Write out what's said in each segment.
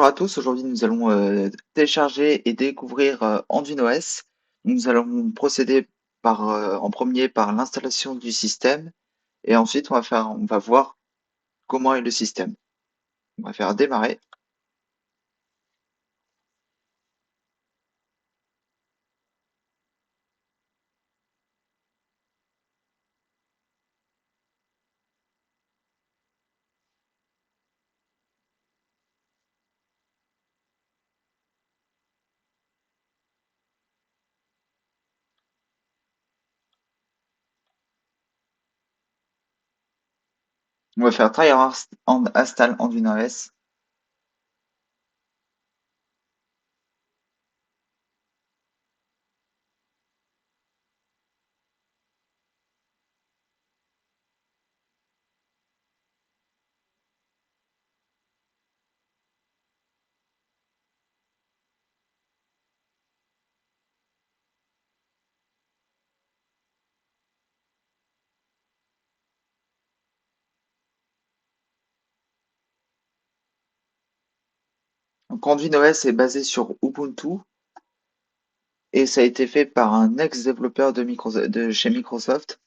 à tous, aujourd'hui nous allons télécharger et découvrir Arduino OS. Nous allons procéder en premier par l'installation du système et ensuite on va voir comment est le système. On va faire démarrer. On va faire try install Arduino OS. Donc Arduino OS est basé sur Ubuntu et ça a été fait par un ex-développeur de chez Microsoft.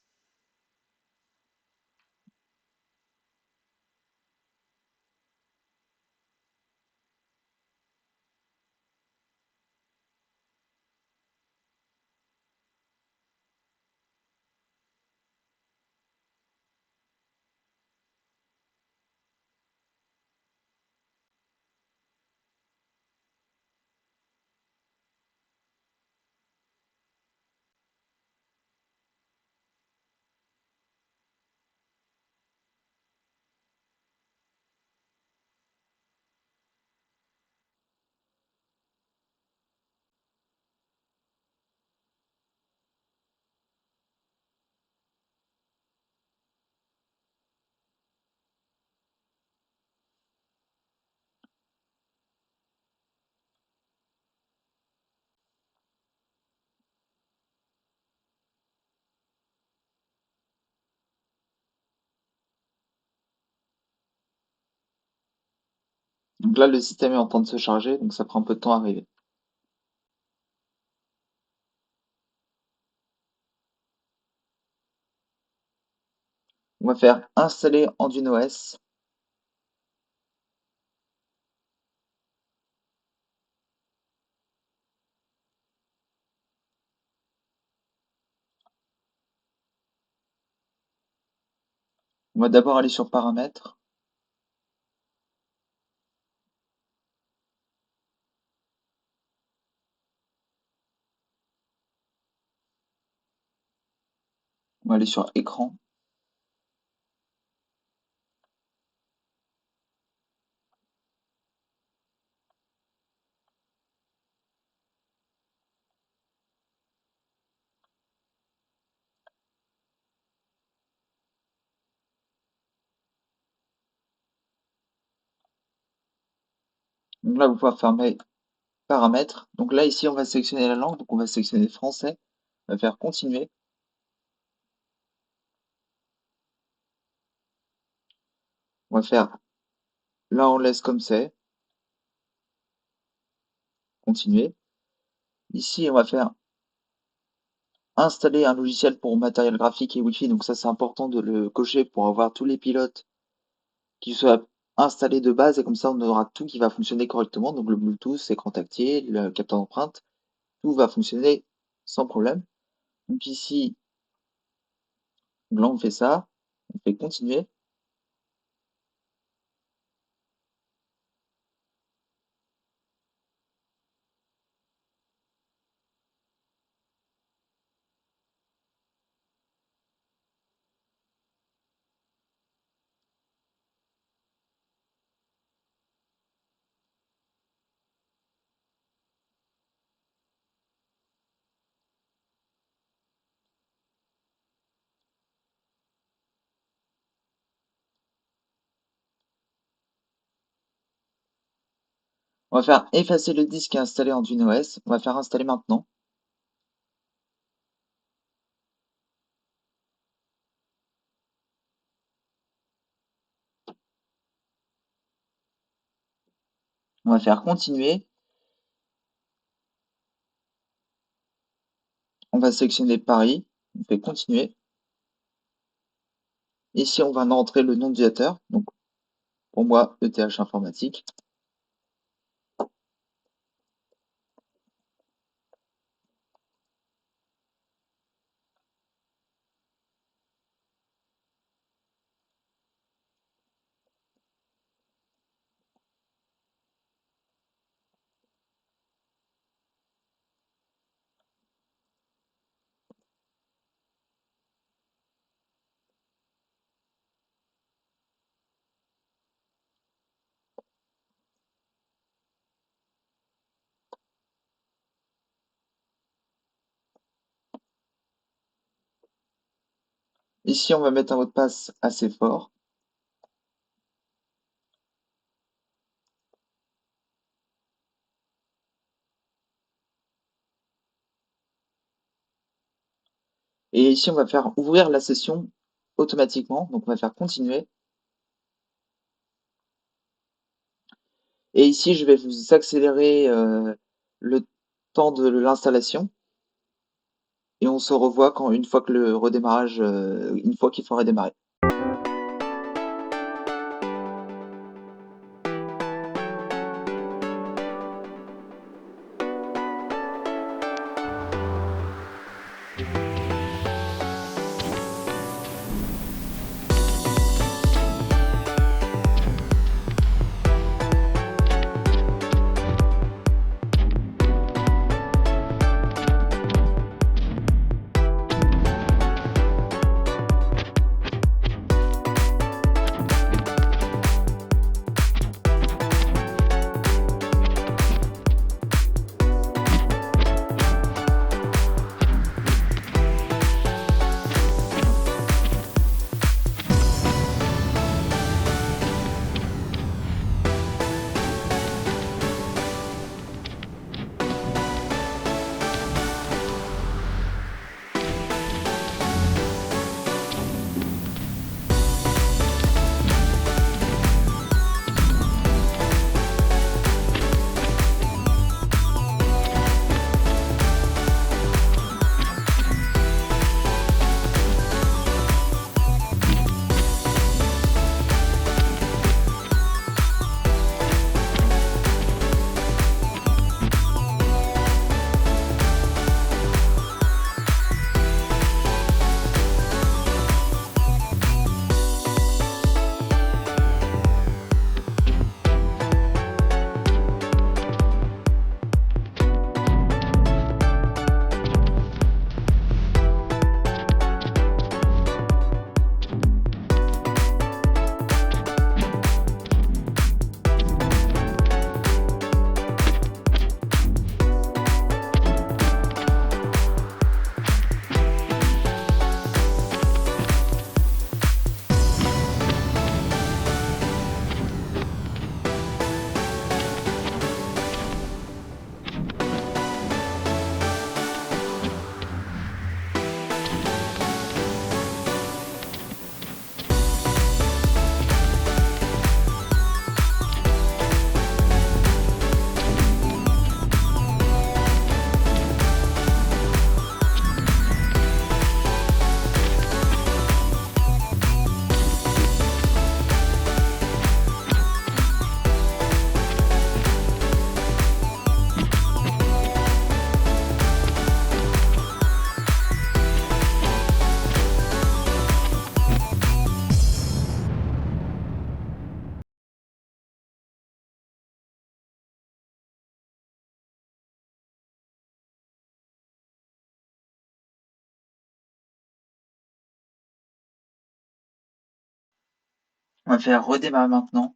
Donc là le système est en train de se charger, donc ça prend un peu de temps à arriver. On va faire installer Arduino OS. On va d'abord aller sur paramètres. On va aller sur écran. Donc là, vous pouvez fermer paramètres. Donc là, ici, on va sélectionner la langue. Donc on va sélectionner français. On va faire continuer. On va faire là, on laisse comme c'est. Continuer. Ici, on va faire installer un logiciel pour matériel graphique et Wi-Fi. Donc ça, c'est important de le cocher pour avoir tous les pilotes qui soient installés de base. Et comme ça, on aura tout qui va fonctionner correctement. Donc le Bluetooth, écran tactile, le capteur d'empreinte. Tout va fonctionner sans problème. Donc ici, là, on fait ça. On fait continuer. On va faire effacer le disque installé en Arduino OS. On va faire installer maintenant. On va faire continuer. On va sélectionner Paris. On fait continuer. Ici, on va entrer le nom d'utilisateur. Donc, pour moi, ETH informatique. Ici, on va mettre un mot de passe assez fort. Et ici, on va faire ouvrir la session automatiquement. Donc, on va faire continuer. Et ici, je vais vous accélérer le temps de l'installation. Et on se revoit une fois que le redémarrage, une fois qu'il faut redémarrer. On va faire redémarrer maintenant.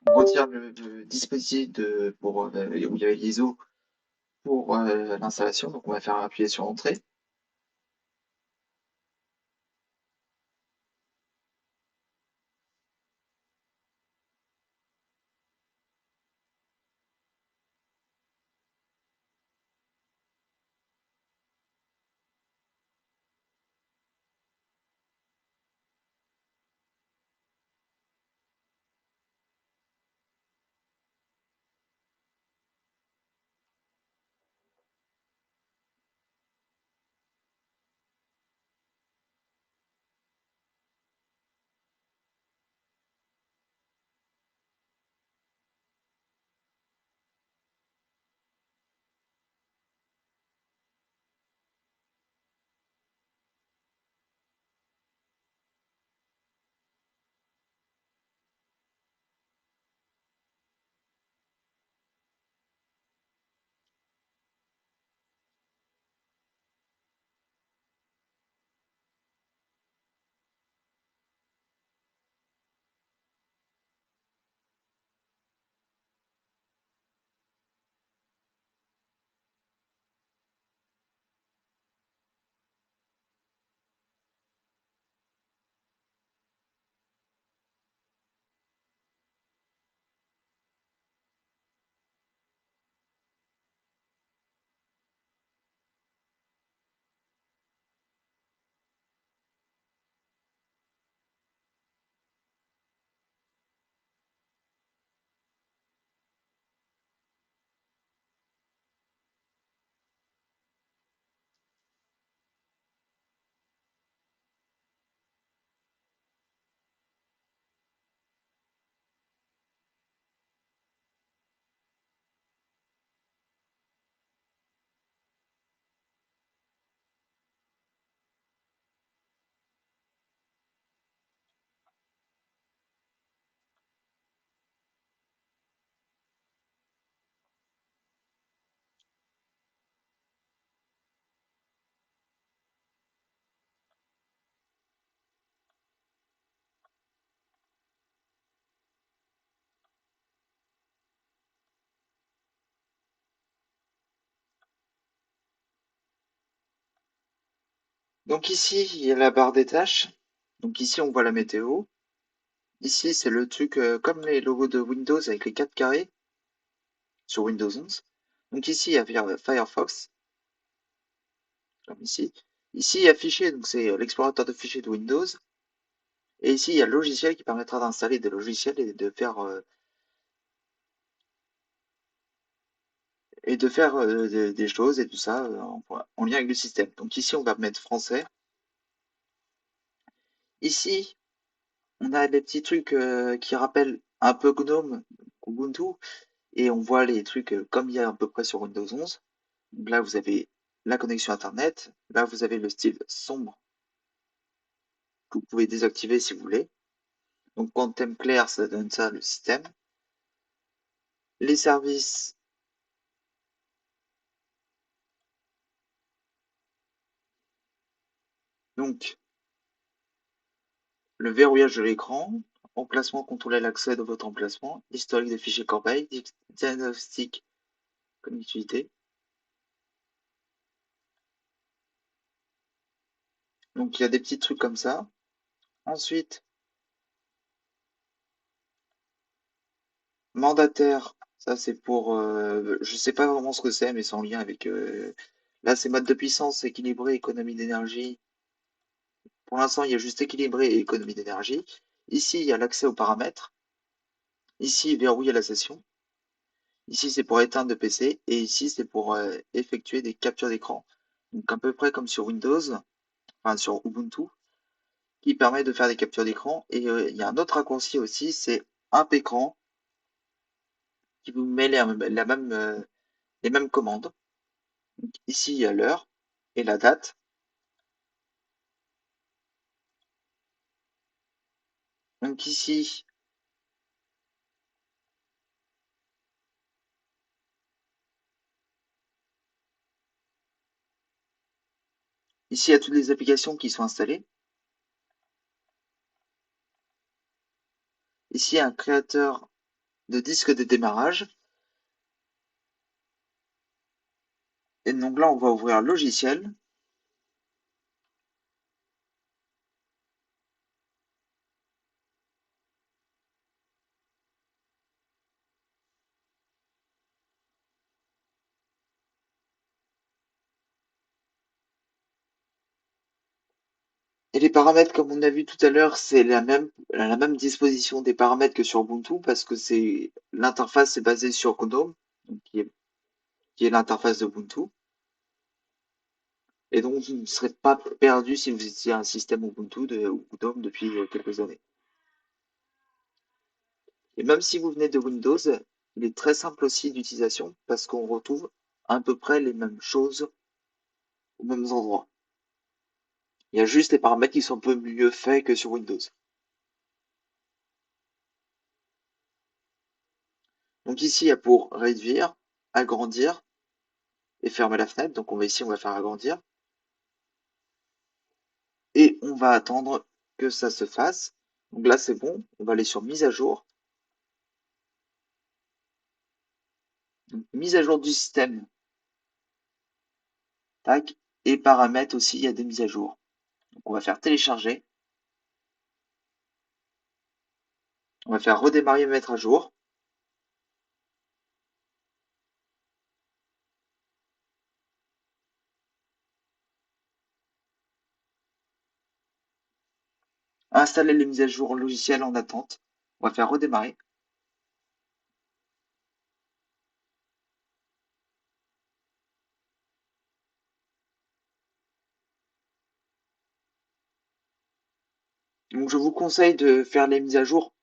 On retire le dispositif où il y avait l'ISO pour l'installation. Donc, on va faire appuyer sur Entrée. Donc ici, il y a la barre des tâches. Donc ici, on voit la météo. Ici, c'est le truc comme les logos de Windows avec les 4 carrés sur Windows 11. Donc ici, il y a Firefox, comme ici. Ici, il y a Fichier, donc c'est l'explorateur de fichiers de Windows. Et ici, il y a Logiciel qui permettra d'installer des logiciels et de faire des choses et tout ça en lien avec le système. Donc ici, on va mettre français. Ici, on a des petits trucs qui rappellent un peu GNOME, Ubuntu, et on voit les trucs comme il y a à peu près sur Windows 11. Donc là, vous avez la connexion Internet. Là, vous avez le style sombre que vous pouvez désactiver si vous voulez. Donc, quand thème clair, ça donne ça, le système. Les services, donc le verrouillage de l'écran, emplacement, contrôler l'accès de votre emplacement, historique des fichiers corbeille, diagnostic, connectivité. Donc, il y a des petits trucs comme ça. Ensuite, mandataire, ça c'est pour, je sais pas vraiment ce que c'est, mais c'est en lien avec, là c'est mode de puissance, équilibré, économie d'énergie. Pour l'instant, il y a juste équilibré et économie d'énergie. Ici, il y a l'accès aux paramètres. Ici, verrouiller la session. Ici, c'est pour éteindre le PC. Et ici, c'est pour effectuer des captures d'écran. Donc, à peu près comme sur Windows, enfin sur Ubuntu, qui permet de faire des captures d'écran. Et il y a un autre raccourci aussi, c'est un écran qui vous met les mêmes commandes. Donc, ici, il y a l'heure et la date. Donc ici, ici, il y a toutes les applications qui sont installées. Ici, il y a un créateur de disque de démarrage. Et donc là, on va ouvrir logiciel. Et les paramètres, comme on a vu tout à l'heure, c'est la même disposition des paramètres que sur Ubuntu parce que c'est l'interface est basée sur GNOME, donc qui est l'interface d'Ubuntu. Et donc, vous ne serez pas perdu si vous utilisez un système Ubuntu ou GNOME depuis quelques années. Et même si vous venez de Windows, il est très simple aussi d'utilisation parce qu'on retrouve à peu près les mêmes choses aux mêmes endroits. Il y a juste les paramètres qui sont un peu mieux faits que sur Windows. Donc ici, il y a pour réduire, agrandir et fermer la fenêtre. Donc on va faire agrandir. Et on va attendre que ça se fasse. Donc là, c'est bon. On va aller sur mise à jour. Donc, mise à jour du système. Tac. Et paramètres aussi, il y a des mises à jour. Donc on va faire télécharger. On va faire redémarrer et mettre à jour. Installer les mises à jour logicielles en attente. On va faire redémarrer. Donc je vous conseille de faire les mises à jour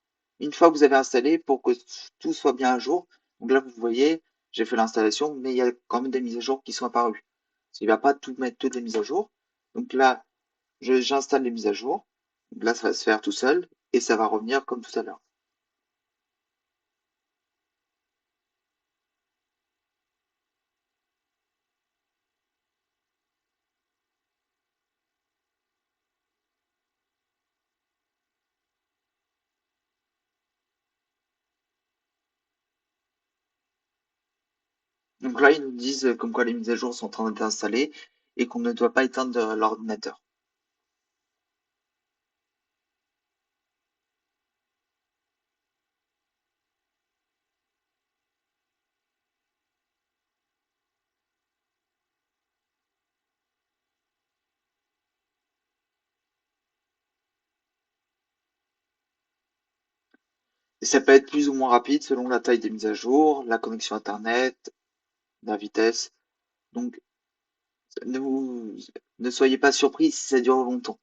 une fois que vous avez installé pour que tout soit bien à jour. Donc là, vous voyez, j'ai fait l'installation, mais il y a quand même des mises à jour qui sont apparues. Il ne va pas tout mettre toutes les mises à jour. Donc là, j'installe les mises à jour. Donc là, ça va se faire tout seul et ça va revenir comme tout à l'heure. Donc là, ils nous disent comme quoi les mises à jour sont en train d'être installées et qu'on ne doit pas éteindre l'ordinateur. Et ça peut être plus ou moins rapide selon la taille des mises à jour, la connexion Internet, la vitesse. Donc, ne vous, ne soyez pas surpris si ça dure longtemps.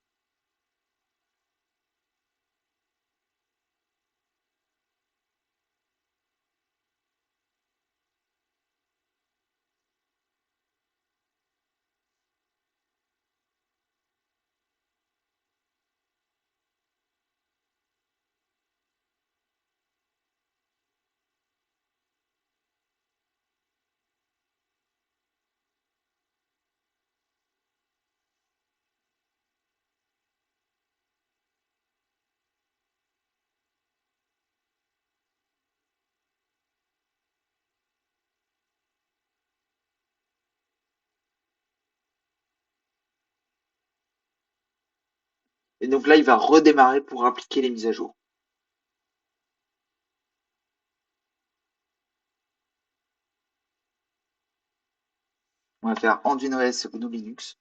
Et donc là, il va redémarrer pour appliquer les mises à jour. On va faire Arduino OS GNU Linux.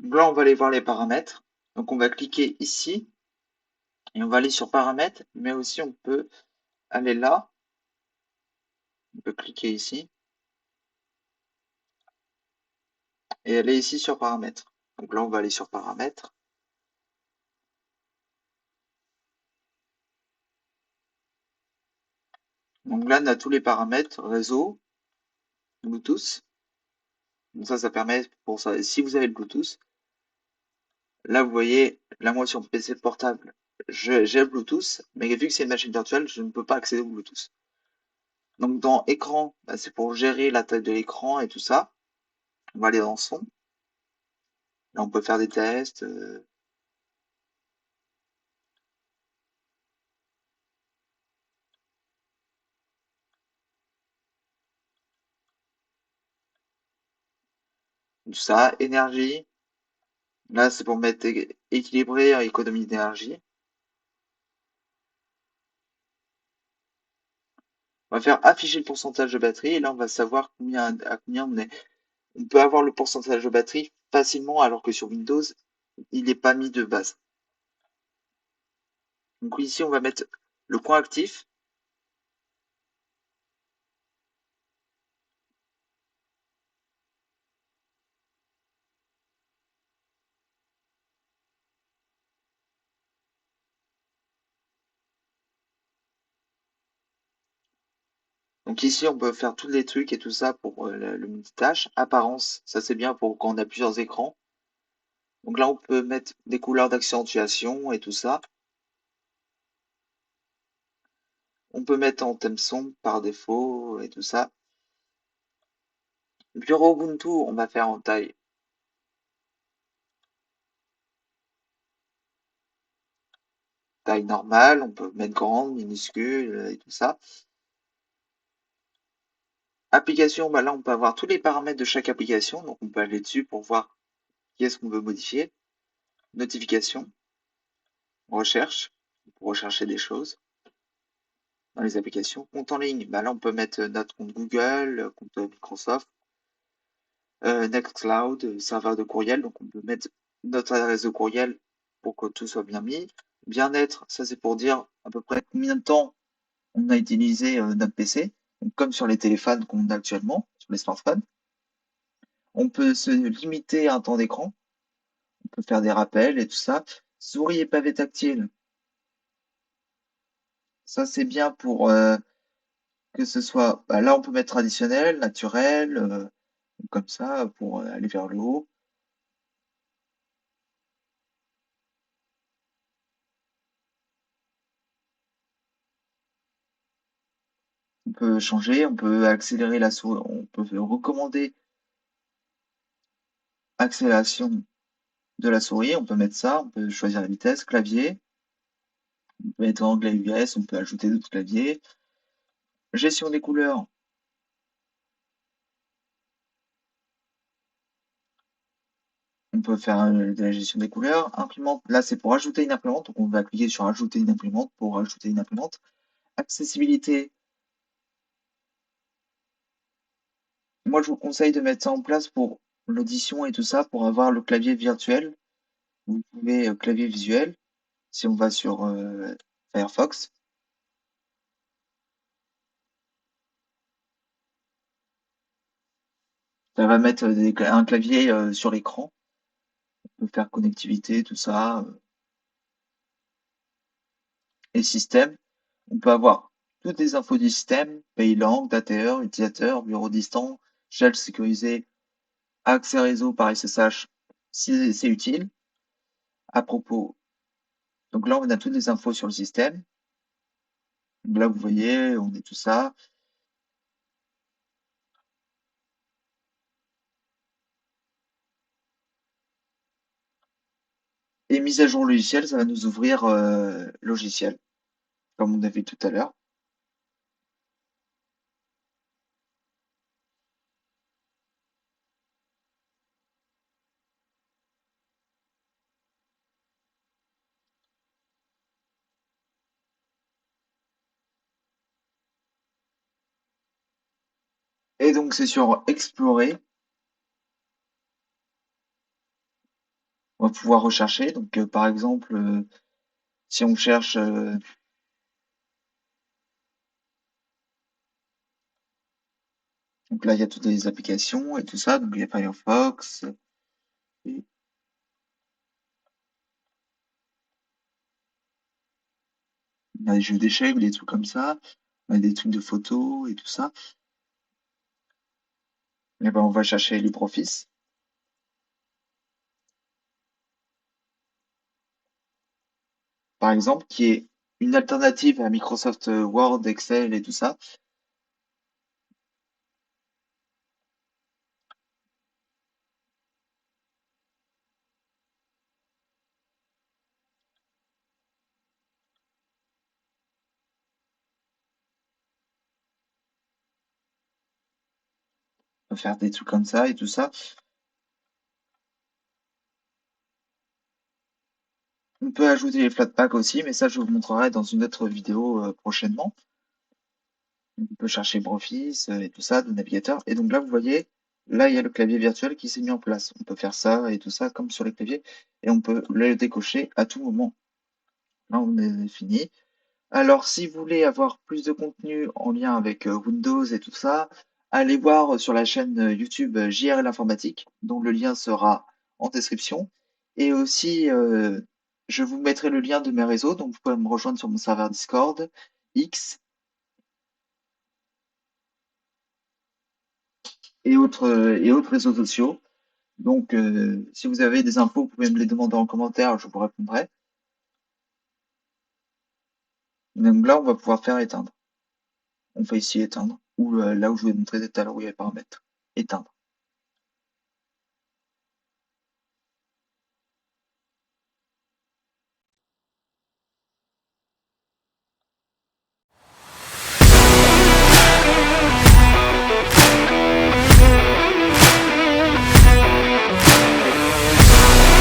Donc là, on va aller voir les paramètres. Donc on va cliquer ici et on va aller sur paramètres, mais aussi on peut aller là, on peut cliquer ici et aller ici sur paramètres. Donc là, on va aller sur paramètres. Donc là, on a tous les paramètres, réseau, Bluetooth. Donc ça permet pour ça. Si vous avez le Bluetooth, là, vous voyez, là, moi, sur mon PC portable, j'ai le Bluetooth, mais vu que c'est une machine virtuelle, je ne peux pas accéder au Bluetooth. Donc dans écran, bah, c'est pour gérer la taille de l'écran et tout ça. On va aller dans son. Là, on peut faire des tests. Tout ça. Énergie. Là, c'est pour mettre équilibré, économie d'énergie. On va faire afficher le pourcentage de batterie et là, on va savoir à combien on est. On peut avoir le pourcentage de batterie facilement alors que sur Windows, il n'est pas mis de base. Donc ici, on va mettre le coin actif. Donc ici, on peut faire tous les trucs et tout ça pour le multitâche. Apparence, ça c'est bien pour quand on a plusieurs écrans. Donc là, on peut mettre des couleurs d'accentuation et tout ça. On peut mettre en thème son par défaut et tout ça. Bureau Ubuntu, on va faire en taille normale. On peut mettre grande, minuscule et tout ça. Application, bah là, on peut avoir tous les paramètres de chaque application. Donc, on peut aller dessus pour voir qui est-ce qu'on veut modifier. Notification, recherche, pour rechercher des choses dans les applications. Compte en ligne, bah là, on peut mettre notre compte Google, compte Microsoft, Nextcloud, serveur de courriel. Donc, on peut mettre notre adresse de courriel pour que tout soit bien mis. Bien-être, ça, c'est pour dire à peu près combien de temps on a utilisé notre PC. Donc, comme sur les téléphones qu'on a actuellement, sur les smartphones. On peut se limiter à un temps d'écran. On peut faire des rappels et tout ça. Souris et pavé tactile, ça c'est bien pour que ce soit. Bah, là, on peut mettre traditionnel, naturel, comme ça, pour aller vers le haut. On peut changer, on peut accélérer la souris, on peut recommander accélération de la souris, on peut mettre ça, on peut choisir la vitesse, clavier, on peut mettre anglais US, on peut ajouter d'autres claviers. Gestion des couleurs, on peut faire de la gestion des couleurs. Imprimante, là c'est pour ajouter une imprimante, donc on va cliquer sur ajouter une imprimante pour ajouter une imprimante. Accessibilité, moi je vous conseille de mettre ça en place pour l'audition et tout ça, pour avoir le clavier virtuel. Vous pouvez clavier visuel, si on va sur Firefox, ça va mettre un clavier sur l'écran, on peut faire connectivité, tout ça, et système. On peut avoir toutes les infos du système, pays langue, date et heure, utilisateur, bureau distant, shell sécurisé, accès réseau par SSH si c'est utile. À propos, donc là on a toutes les infos sur le système. Donc là vous voyez, on est tout ça. Et mise à jour logiciel, ça va nous ouvrir logiciel, comme on a vu tout à l'heure. Et donc c'est sur explorer, on va pouvoir rechercher. Donc par exemple, si on cherche, donc là il y a toutes les applications et tout ça, donc il y a Firefox, et on a des jeux d'échecs, des trucs comme ça, on a des trucs de photos et tout ça. Et ben on va chercher LibreOffice, par exemple, qui est une alternative à Microsoft Word, Excel et tout ça. On peut faire des trucs comme ça et tout ça. On peut ajouter les Flatpak aussi, mais ça je vous montrerai dans une autre vidéo prochainement. On peut chercher Brofist et tout ça, de navigateur. Et donc là, vous voyez, là, il y a le clavier virtuel qui s'est mis en place. On peut faire ça et tout ça comme sur les claviers. Et on peut le décocher à tout moment. Là, on est fini. Alors, si vous voulez avoir plus de contenu en lien avec Windows et tout ça, allez voir sur la chaîne YouTube JRL Informatique, dont le lien sera en description. Et aussi, je vous mettrai le lien de mes réseaux, donc vous pouvez me rejoindre sur mon serveur Discord, X et autres réseaux sociaux. Donc, si vous avez des infos, vous pouvez me les demander en commentaire, je vous répondrai. Donc là, on va pouvoir faire éteindre. On fait ici éteindre, ou là où je vous ai montré tout à l'heure où il y a les paramètres. Éteindre.